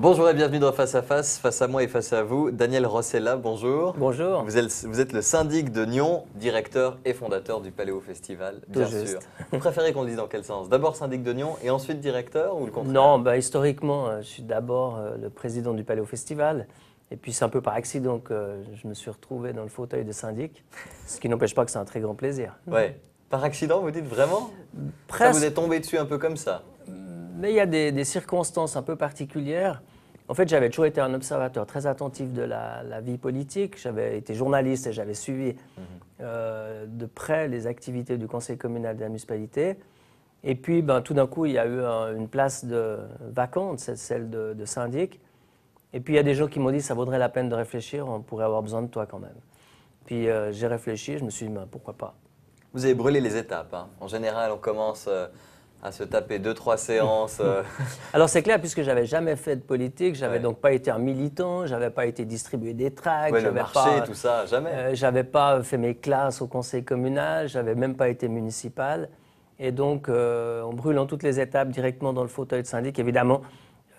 Bonjour et bienvenue dans Face à Face. Face à moi et face à vous, Daniel Rossella, bonjour. Bonjour. Vous êtes le syndic de Nyon, directeur et fondateur du Paléo Festival, bien sûr. Vous préférez qu'on le dise dans quel sens? D'abord syndic de Nyon et ensuite directeur ou le contraire? Non, historiquement, je suis d'abord le président du Paléo Festival. Et puis c'est un peu par accident que je me suis retrouvé dans le fauteuil de syndic, ce qui n'empêche pas que c'est un très grand plaisir. Ouais. Par accident, vous dites vraiment? Presque. Ça vous est tombé dessus un peu comme ça? Mais il y a des circonstances un peu particulières. En fait, j'avais toujours été un observateur très attentif de la vie politique. J'avais été journaliste et j'avais suivi de près les activités du conseil communal de la municipalité. Et puis, tout d'un coup, il y a eu une place vacante, c'est celle de syndic. Et puis, il y a des gens qui m'ont dit, ça vaudrait la peine de réfléchir, on pourrait avoir besoin de toi quand même. Puis, j'ai réfléchi, je me suis dit, pourquoi pas. Vous avez brûlé les étapes, hein. En général, on commence à se taper 2-3 séances. Alors c'est clair, puisque j'avais jamais fait de politique, j'avais Ouais. donc pas été un militant, j'avais pas été distribuer des tracts, Ouais, le marché, tout ça, jamais. j'avais pas fait mes classes au conseil communal, j'avais même pas été municipal. Et donc en brûlant toutes les étapes directement dans le fauteuil de syndic, évidemment,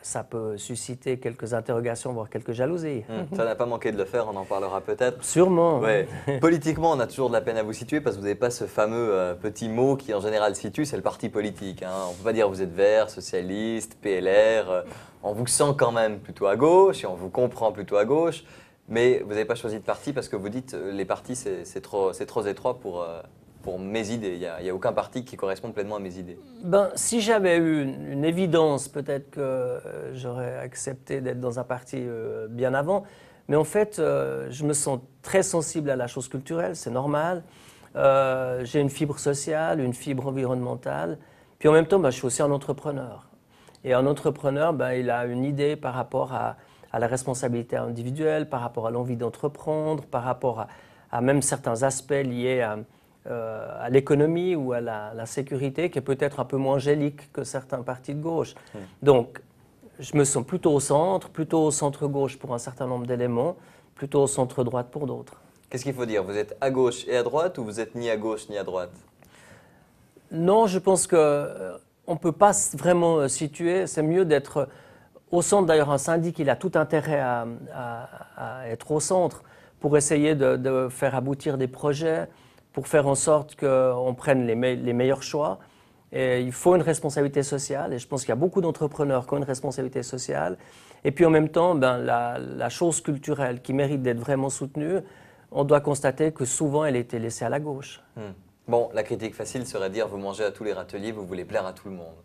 ça peut susciter quelques interrogations, voire quelques jalousies. Ça n'a pas manqué de le faire, on en parlera peut-être. Sûrement. Ouais. Politiquement, on a toujours de la peine à vous situer parce que vous n'avez pas ce fameux petit mot qui en général situe, c'est le parti politique, hein. On ne peut pas dire vous êtes vert, socialiste, PLR. On vous sent quand même plutôt à gauche et on vous comprend plutôt à gauche. Mais vous n'avez pas choisi de parti parce que vous dites les partis c'est trop étroit pour mes idées. Il n'y a aucun parti qui correspond pleinement à mes idées. Si j'avais eu une évidence, peut-être que j'aurais accepté d'être dans un parti bien avant. Mais en fait, je me sens très sensible à la chose culturelle, c'est normal. J'ai une fibre sociale, une fibre environnementale. Puis en même temps, je suis aussi un entrepreneur. Et un entrepreneur, il a une idée par rapport à la responsabilité individuelle, par rapport à l'envie d'entreprendre, par rapport à même certains aspects liés à l'économie ou à la sécurité, qui est peut-être un peu moins angélique que certains partis de gauche. Donc, je me sens plutôt au centre-gauche pour un certain nombre d'éléments, plutôt au centre-droite pour d'autres. Qu'est-ce qu'il faut dire? Vous êtes à gauche et à droite ou vous êtes ni à gauche ni à droite? Non, je pense qu'on ne peut pas vraiment situer. C'est mieux d'être au centre. D'ailleurs, un syndic, il a tout intérêt à être au centre pour essayer de faire aboutir des projets, pour faire en sorte qu'on prenne les meilleurs choix. Et il faut une responsabilité sociale, et je pense qu'il y a beaucoup d'entrepreneurs qui ont une responsabilité sociale. Et puis en même temps, la chose culturelle qui mérite d'être vraiment soutenue, on doit constater que souvent elle a été laissée à la gauche. Bon, la critique facile serait de dire vous mangez à tous les râteliers, vous voulez plaire à tout le monde.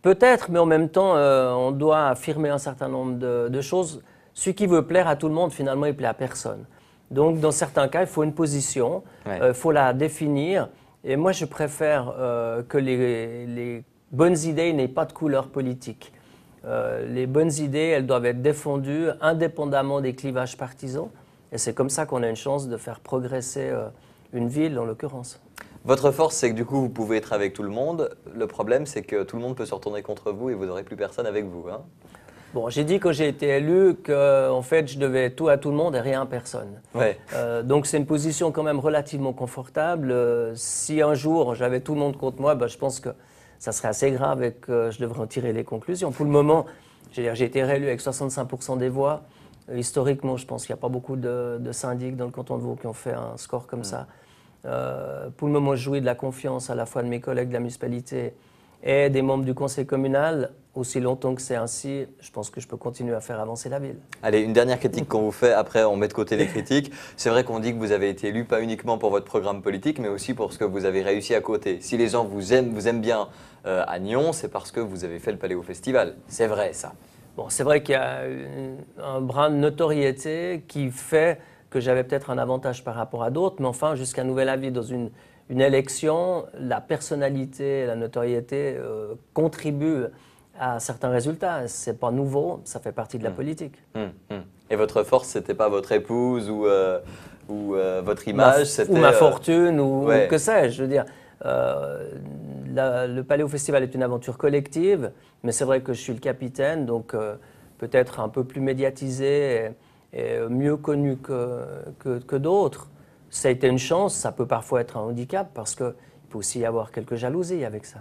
Peut-être, mais en même temps, on doit affirmer un certain nombre de choses. Celui qui veut plaire à tout le monde, finalement, il ne plaît à personne. Donc, dans certains cas, il faut une position, il faut la définir. Et moi, je préfère que les bonnes idées n'aient pas de couleur politique. Les bonnes idées, elles doivent être défendues indépendamment des clivages partisans. Et c'est comme ça qu'on a une chance de faire progresser une ville, en l'occurrence. Votre force, c'est que du coup, vous pouvez être avec tout le monde. Le problème, c'est que tout le monde peut se retourner contre vous et vous n'aurez plus personne avec vous, hein. Bon, j'ai dit quand j'ai été élu qu'en fait, je devais tout à tout le monde et rien à personne. Ouais. Donc, c'est une position quand même relativement confortable. Si un jour, j'avais tout le monde contre moi, je pense que ça serait assez grave et que je devrais en tirer les conclusions. Pour le moment, j'ai été réélu avec 65% des voix. Historiquement, je pense qu'il n'y a pas beaucoup de syndics dans le canton de Vaud qui ont fait un score comme ça. Pour le moment, je jouis de la confiance à la fois de mes collègues de la municipalité et des membres du conseil communal. Aussi longtemps que c'est ainsi, je pense que je peux continuer à faire avancer la ville. Allez, une dernière critique qu'on vous fait, après on met de côté les critiques. C'est vrai qu'on dit que vous avez été élu pas uniquement pour votre programme politique, mais aussi pour ce que vous avez réussi à côté. Si les gens vous aiment bien à Nyon, c'est parce que vous avez fait le Paléo Festival. C'est vrai, ça. Bon, c'est vrai qu'il y a un brin de notoriété qui fait que j'avais peut-être un avantage par rapport à d'autres, mais enfin, jusqu'à nouvel avis, dans une élection, la personnalité et la notoriété contribuent à certains résultats. Ce n'est pas nouveau, ça fait partie de la politique. Et votre force, c'était pas votre épouse ou votre image, c'était... Ou ma fortune, ou ouais. que sais-je. Je veux dire, le Paléo Festival est une aventure collective, mais c'est vrai que je suis le capitaine, donc peut-être un peu plus médiatisé et mieux connu que d'autres. Ça a été une chance, ça peut parfois être un handicap, parce qu'il peut aussi y avoir quelques jalousies avec ça.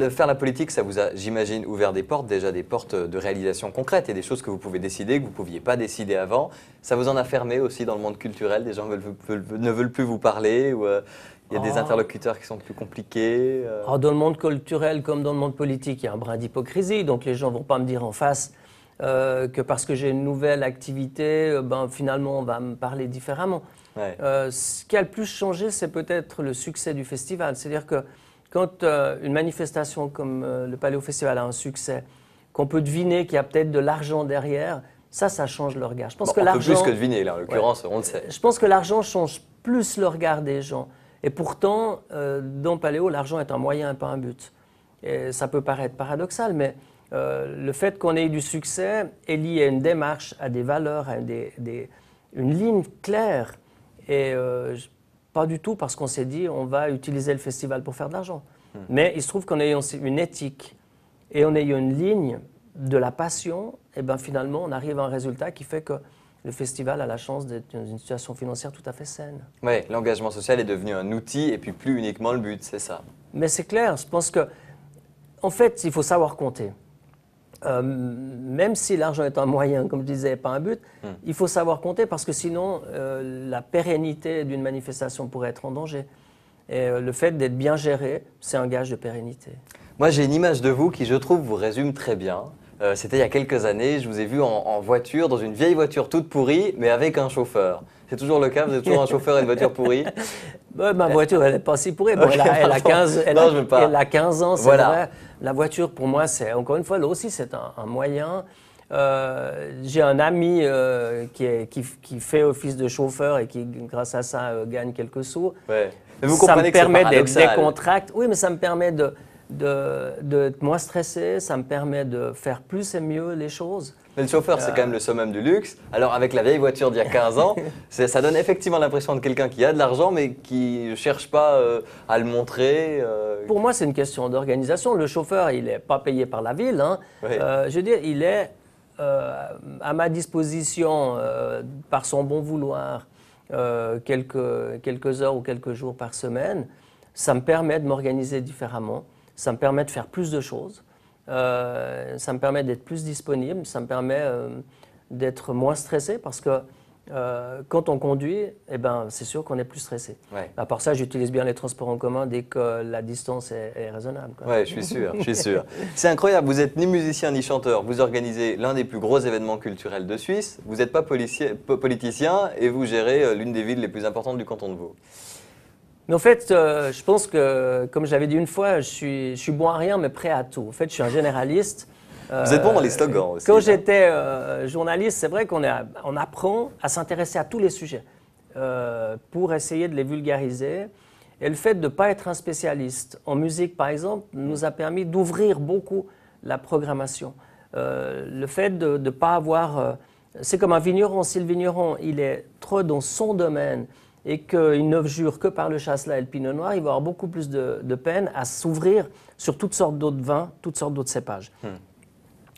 Faire la politique, ça vous a, j'imagine, ouvert des portes, déjà des portes de réalisation concrète et des choses que vous pouvez décider, que vous ne pouviez pas décider avant. Ça vous en a fermé aussi dans le monde culturel? Des gens ne veulent plus vous parler ou il y a des interlocuteurs qui sont plus compliqués Dans le monde culturel comme dans le monde politique, il y a un brin d'hypocrisie. Donc les gens ne vont pas me dire en face que parce que j'ai une nouvelle activité, finalement on va me parler différemment. Ouais. Ce qui a le plus changé, c'est peut-être le succès du festival. C'est-à-dire que quand une manifestation comme le Paléo Festival a un succès, qu'on peut deviner qu'il y a peut-être de l'argent derrière, ça change le regard. Je pense que on peut l'argent, plus que deviner, là, en l'occurrence, on le sait. Je pense que l'argent change plus le regard des gens. Et pourtant, dans Paléo, l'argent est un moyen et pas un but. Et ça peut paraître paradoxal, mais le fait qu'on ait eu du succès est lié à une démarche, à des valeurs, à une ligne claire. Et pas du tout parce qu'on s'est dit on va utiliser le festival pour faire de l'argent. Mais il se trouve qu'en ayant une éthique et en ayant une ligne de la passion, et finalement on arrive à un résultat qui fait que le festival a la chance d'être dans une situation financière tout à fait saine. Oui, l'engagement social est devenu un outil et puis plus uniquement le but, c'est ça. Mais c'est clair, je pense que, en fait, il faut savoir compter. Même si l'argent est un moyen, comme je disais, pas un but, il faut savoir compter parce que sinon, la pérennité d'une manifestation pourrait être en danger. Et le fait d'être bien géré, c'est un gage de pérennité. Moi, j'ai une image de vous qui, je trouve, vous résume très bien. C'était il y a quelques années, je vous ai vu en voiture, dans une vieille voiture toute pourrie, mais avec un chauffeur. C'est toujours le cas? Vous êtes toujours un chauffeur et une voiture pourrie? Ma voiture, elle n'est pas si pourrie. Bon, Okay, elle a 15 ans, c'est voilà. vrai. La voiture, pour moi, c'est, encore une fois, là aussi, c'est un moyen. J'ai un ami qui fait office de chauffeur et qui, grâce à ça, gagne quelques sous. Ouais. Mais vous Ça comprenez me que c'est permet d'être paradoxal. décontracté. Oui, mais ça me permet d'être moins stressé, ça me permet de faire plus et mieux les choses. Mais le chauffeur, c'est quand même le summum du luxe. Alors, avec la vieille voiture d'il y a 15 ans, ça donne effectivement l'impression de quelqu'un qui a de l'argent, mais qui ne cherche pas à le montrer. Pour moi, c'est une question d'organisation. Le chauffeur, il n'est pas payé par la ville. Hein. Oui. Je veux dire, il est à ma disposition par son bon vouloir quelques heures ou quelques jours par semaine. Ça me permet de m'organiser différemment. Ça me permet de faire plus de choses. Ça me permet d'être plus disponible, ça me permet d'être moins stressé parce que quand on conduit, c'est sûr qu'on est plus stressé. Ouais. À part ça, j'utilise bien les transports en commun dès que la distance est raisonnable. Oui, je suis sûr. C'est incroyable, vous n'êtes ni musicien ni chanteur, vous organisez l'un des plus gros événements culturels de Suisse, vous n'êtes pas politicien et vous gérez l'une des villes les plus importantes du canton de Vaud. Mais en fait, je pense que, comme j'avais dit une fois, je suis bon à rien, mais prêt à tout. En fait, je suis un généraliste. Vous êtes bon dans les slogans aussi. Quand j'étais journaliste, c'est vrai qu'on apprend à s'intéresser à tous les sujets pour essayer de les vulgariser. Et le fait de ne pas être un spécialiste en musique, par exemple, nous a permis d'ouvrir beaucoup la programmation. Le fait de ne pas avoir... c'est comme un vigneron. Si le vigneron il est trop dans son domaine, et qu'il ne jure que par le chasselas et le pinot noir, il va avoir beaucoup plus de peine à s'ouvrir sur toutes sortes d'autres vins, toutes sortes d'autres cépages.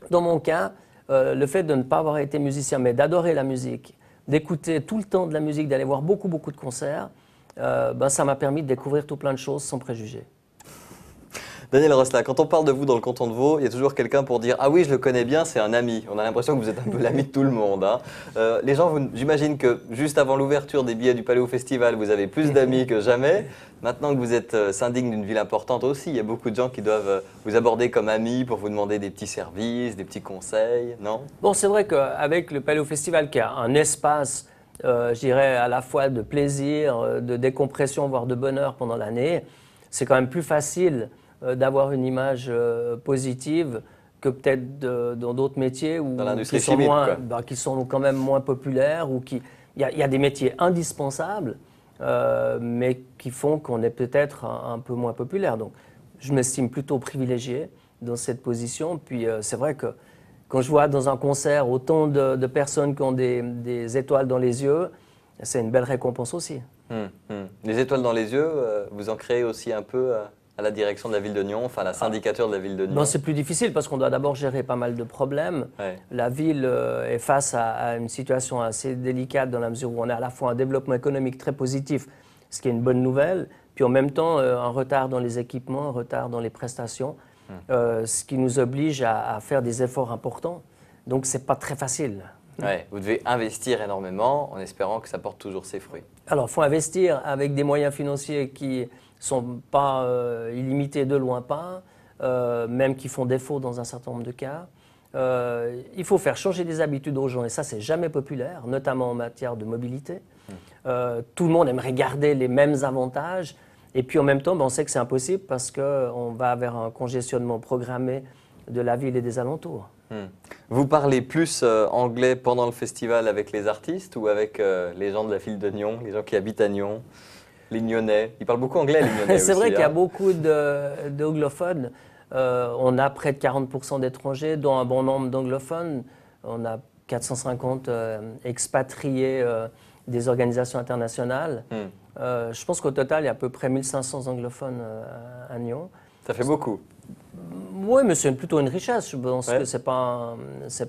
Dans mon cas, le fait de ne pas avoir été musicien, mais d'adorer la musique, d'écouter tout le temps de la musique, d'aller voir beaucoup de concerts, ça m'a permis de découvrir tout plein de choses sans préjugés. Daniel Rosselin, quand on parle de vous dans le canton de Vaud, il y a toujours quelqu'un pour dire « Ah oui, je le connais bien, c'est un ami ». On a l'impression que vous êtes un peu l'ami de tout le monde. Hein. Les gens, j'imagine que juste avant l'ouverture des billets du Paléo Festival, vous avez plus d'amis que jamais. Maintenant que vous êtes syndic d'une ville importante aussi, il y a beaucoup de gens qui doivent vous aborder comme amis pour vous demander des petits services, des petits conseils, non? Bon, c'est vrai qu'avec le Paléo Festival, qui a un espace, je dirais, à la fois de plaisir, de décompression, voire de bonheur pendant l'année, c'est quand même plus facile d'avoir une image positive que peut-être dans d'autres métiers où, dans l'industrie chimique, qui sont quand même moins populaires ou il y a des métiers indispensables mais qui font qu'on est peut-être un peu moins populaire. Donc je m'estime plutôt privilégié dans cette position. Puis c'est vrai que quand je vois dans un concert autant de personnes qui ont des étoiles dans les yeux, c'est une belle récompense aussi. Les étoiles dans les yeux, vous en créez aussi un peu à la direction de la ville de Nyon, enfin à la syndicature de la ville de Nyon? Non, c'est plus difficile parce qu'on doit d'abord gérer pas mal de problèmes. Ouais. La ville est face à une situation assez délicate dans la mesure où on a à la fois un développement économique très positif, ce qui est une bonne nouvelle, puis en même temps un retard dans les équipements, un retard dans les prestations, ce qui nous oblige à faire des efforts importants. Donc c'est pas très facile. Ouais, vous devez investir énormément en espérant que ça porte toujours ses fruits. Alors il faut investir avec des moyens financiers qui ne sont pas illimités de loin pas, même qui font défaut dans un certain nombre de cas. Il faut faire changer des habitudes aux gens et ça c'est jamais populaire, notamment en matière de mobilité. Tout le monde aimerait garder les mêmes avantages et puis en même temps on sait que c'est impossible parce qu'on va vers un congestionnement programmé de la ville et des alentours. Vous parlez plus anglais pendant le festival avec les artistes ou avec les gens de la ville de Nyon, les gens qui habitent à Nyon, les Nyonnais? Ils parlent beaucoup anglais, les Nyonnais aussi. C'est vrai qu'il y a beaucoup d'anglophones. On a près de 40% d'étrangers, dont un bon nombre d'anglophones. On a 450 expatriés des organisations internationales. Je pense qu'au total, il y a à peu près 1500 anglophones à Nyon. Ça fait beaucoup. Oui, mais c'est plutôt une richesse. Je pense que ce n'est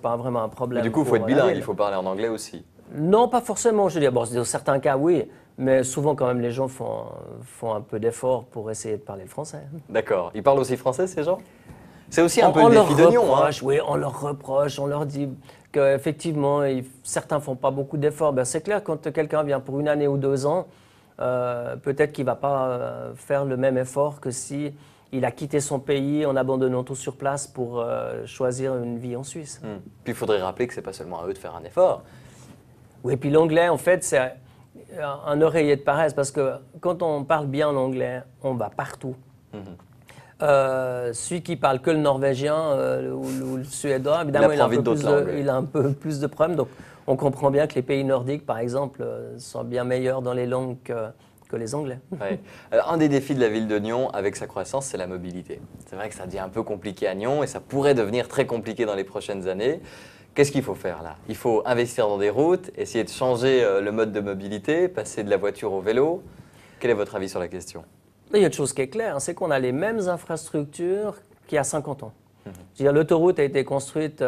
pas vraiment un problème. Mais du coup, il faut être bilingue, il faut parler en anglais aussi. Non, pas forcément. Je veux dire, bon, dans certains cas, oui. Mais souvent, quand même, les gens font un peu d'efforts pour essayer de parler le français. D'accord. Ils parlent aussi français, ces gens? C'est aussi un peu le défi de Nyon. Oui, on leur reproche, on leur dit qu'effectivement, certains ne font pas beaucoup d'efforts. Ben, c'est clair, quand quelqu'un vient pour 1 année ou 2 ans, peut-être qu'il ne va pas faire le même effort que si il a quitté son pays en abandonnant tout sur place pour choisir une vie en Suisse. Puis il faudrait rappeler que ce n'est pas seulement à eux de faire un effort. Oui, et puis l'anglais, en fait, c'est un oreiller de paresse parce que quand on parle bien l'anglais, on va partout. Celui qui parle que le norvégien ou le suédois, évidemment, il a un peu plus de problèmes. Donc, on comprend bien que les pays nordiques, par exemple, sont bien meilleurs dans les langues que les Anglais. Ouais. Un des défis de la ville de Nyon avec sa croissance, c'est la mobilité. C'est vrai que ça devient un peu compliqué à Nyon et ça pourrait devenir très compliqué dans les prochaines années. Qu'est-ce qu'il faut faire là? Il faut investir dans des routes, essayer de changer le mode de mobilité, passer de la voiture au vélo. Quel est votre avis sur la question? Il y a une chose qui est claire, c'est qu'on a les mêmes infrastructures qu'il y a 50 ans. L'autoroute a été construite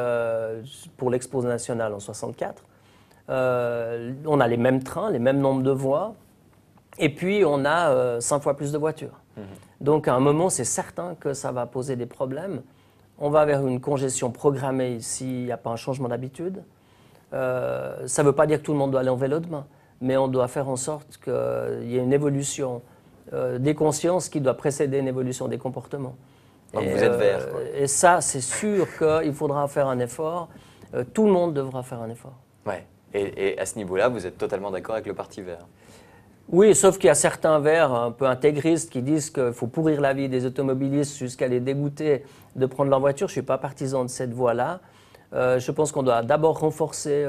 pour l'Expo nationale en 64. On a les mêmes trains, les mêmes nombres de voies. Et puis, on a 5 fois plus de voitures. Donc, à un moment, c'est certain que ça va poser des problèmes. On va vers une congestion programmée s'il n'y a pas un changement d'habitude. Ça ne veut pas dire que tout le monde doit aller en vélo demain, mais on doit faire en sorte qu'il y ait une évolution des consciences qui doit précéder une évolution des comportements. Donc vous êtes vert. Et ça, c'est sûr qu'il faudra faire un effort. Tout le monde devra faire un effort. Ouais. Et à ce niveau-là, vous êtes totalement d'accord avec le Parti vert? Oui, sauf qu'il y a certains verts un peu intégristes qui disent qu'il faut pourrir la vie des automobilistes jusqu'à les dégoûter de prendre leur voiture. Je ne suis pas partisan de cette voie-là. Je pense qu'on doit d'abord renforcer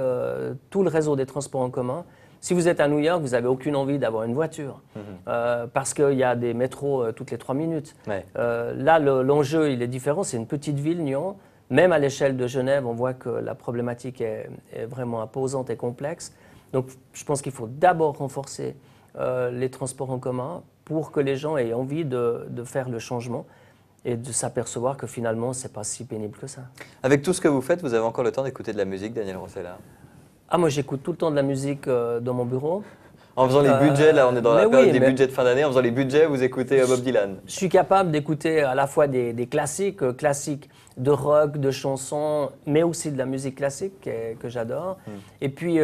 tout le réseau des transports en commun. Si vous êtes à New York, vous n'avez aucune envie d'avoir une voiture parce qu'il y a des métros toutes les 3 minutes. Ouais. Là, l'enjeu, il est différent. C'est une petite ville, Nyon. Même à l'échelle de Genève, on voit que la problématique est vraiment imposante et complexe. Donc, je pense qu'il faut d'abord renforcer les transports en commun pour que les gens aient envie de faire le changement et de s'apercevoir que finalement, ce n'est pas si pénible que ça. Avec tout ce que vous faites, vous avez encore le temps d'écouter de la musique, Daniel Rossella? Ah, moi, j'écoute tout le temps de la musique dans mon bureau. En faisant les budgets, là on est dans la période des budgets de fin d'année, en faisant les budgets, vous écoutez Bob Dylan? Je suis capable d'écouter à la fois des classiques de rock, de chansons, mais aussi de la musique classique que j'adore. Et puis,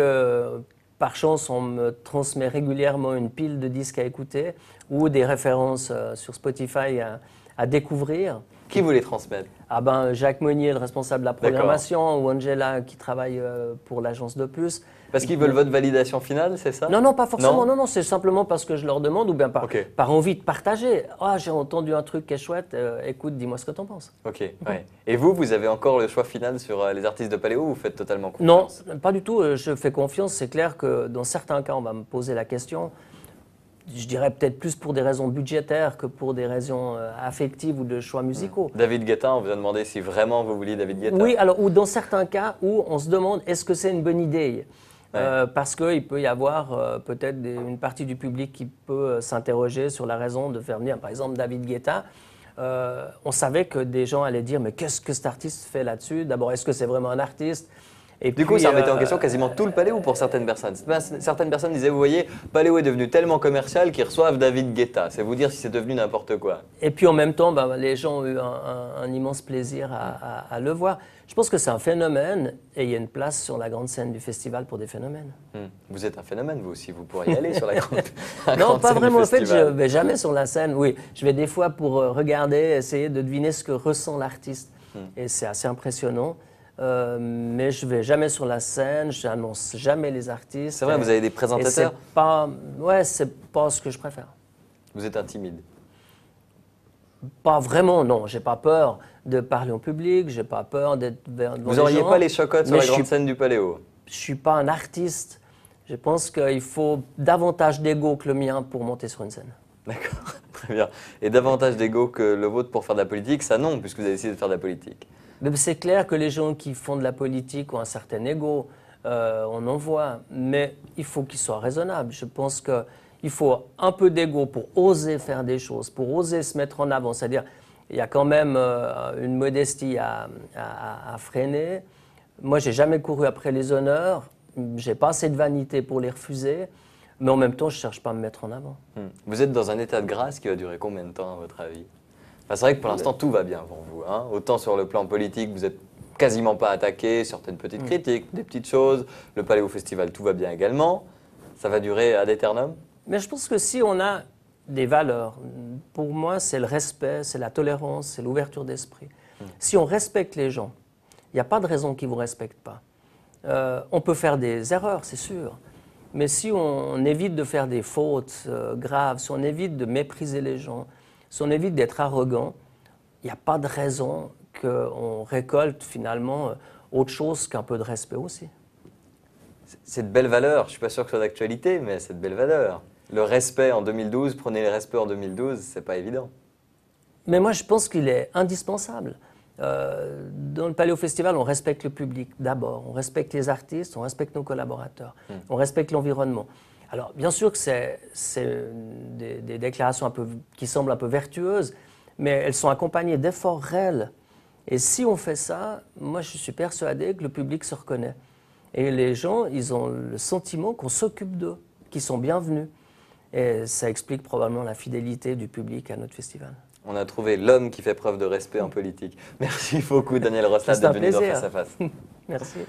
par chance, on me transmet régulièrement une pile de disques à écouter ou des références sur Spotify à découvrir. Qui vous les transmet? Ah ben, Jacques Monnier, le responsable de la programmation, ou Angela qui travaille pour l'agence de Plus. Parce qu'ils veulent votre validation finale, c'est ça? Non, non, pas forcément. Non, c'est simplement parce que je leur demande ou bien par envie de partager. Ah, j'ai entendu un truc qui est chouette, écoute, dis-moi ce que tu en penses. Ok, ouais. Et vous avez encore le choix final sur les artistes de Paléo ou vous faites totalement confiance? Non, pas du tout. Je fais confiance. C'est clair que dans certains cas, on va me poser la question. Je dirais peut-être plus pour des raisons budgétaires que pour des raisons affectives ou de choix musicaux. David Guetta, on vous a demandé si vraiment vous vouliez David Guetta. Oui, alors ou dans certains cas où on se demande est-ce que c'est une bonne idée parce qu'il peut y avoir peut-être une partie du public qui peut s'interroger sur la raison de faire venir par exemple David Guetta. On savait que des gens allaient dire mais qu'est-ce que cet artiste fait là-dessus? D'abord, est-ce que c'est vraiment un artiste? Et Du coup, puis, ça remettait en question quasiment tout le Paléo pour certaines personnes. Certaines personnes disaient, vous voyez, Paléo est devenu tellement commercial qu'ils reçoivent David Guetta. C'est vous dire si c'est devenu n'importe quoi. Et puis en même temps, les gens ont eu un immense plaisir à le voir. Je pense que c'est un phénomène et il y a une place sur la grande scène du festival pour des phénomènes. Vous êtes un phénomène, vous aussi. Vous pourriez y aller sur la grande, la Non, grande pas scène du vraiment. En fait, je festival. vais jamais sur la scène. Oui, je vais des fois pour regarder, essayer de deviner ce que ressent l'artiste. Et c'est assez impressionnant. Mais je vais jamais sur la scène, je n'annonce jamais les artistes. C'est vrai, vous avez des présentateurs. C'est pas ce que je préfère. Vous êtes un timide. Pas vraiment, non. J'ai pas peur de parler en public, j'ai pas peur d'être devant Vous les n'auriez gens, pas les chocottes sur mais la grande scène du Paléo. je suis pas un artiste. Je pense qu'il faut davantage d'ego que le mien pour monter sur une scène. D'accord, très bien. Et davantage d'ego que le vôtre pour faire de la politique, ça non, puisque vous avez décidé de faire de la politique. Mais c'est clair que les gens qui font de la politique ont un certain ego, on en voit, mais il faut qu'ils soient raisonnables. Je pense qu'il faut un peu d'ego pour oser faire des choses, pour oser se mettre en avant. C'est-à-dire, il y a quand même une modestie à freiner. Moi, j'ai jamais couru après les honneurs, j'ai pas assez de vanité pour les refuser, mais en même temps, je cherche pas à me mettre en avant. Vous êtes dans un état de grâce qui va durer combien de temps, à votre avis? Enfin, c'est vrai que pour l'instant, tout va bien pour vous. Hein. Autant sur le plan politique, vous n'êtes quasiment pas attaqué, certaines petites critiques, des petites choses. Le Paléo Festival, tout va bien également. Ça va durer ad aeternum? Mais je pense que si on a des valeurs, pour moi, c'est le respect, c'est la tolérance, c'est l'ouverture d'esprit. Si on respecte les gens, il n'y a pas de raison qu'ils ne vous respectent pas. On peut faire des erreurs, c'est sûr. Mais si on évite de faire des fautes graves, si on évite de mépriser les gens, si on évite d'être arrogant, il n'y a pas de raison qu'on récolte finalement autre chose qu'un peu de respect aussi. C'est de belles valeurs. Je ne suis pas sûr que ce soit d'actualité, mais c'est de belles valeurs. Le respect en 2012, prenez le respect en 2012, c'est pas évident. Mais moi, je pense qu'il est indispensable. Dans le Paléo Festival, on respecte le public d'abord, on respecte les artistes, on respecte nos collaborateurs, on respecte l'environnement. Alors, bien sûr que c'est des déclarations qui semblent un peu vertueuses, mais elles sont accompagnées d'efforts réels. Et si on fait ça, moi, je suis persuadé que le public se reconnaît. Et les gens, ils ont le sentiment qu'on s'occupe d'eux, qu'ils sont bienvenus. Et ça explique probablement la fidélité du public à notre festival. On a trouvé l'homme qui fait preuve de respect en politique. Merci beaucoup, Daniel Roslat, d'être venu dans Face à Face. Merci.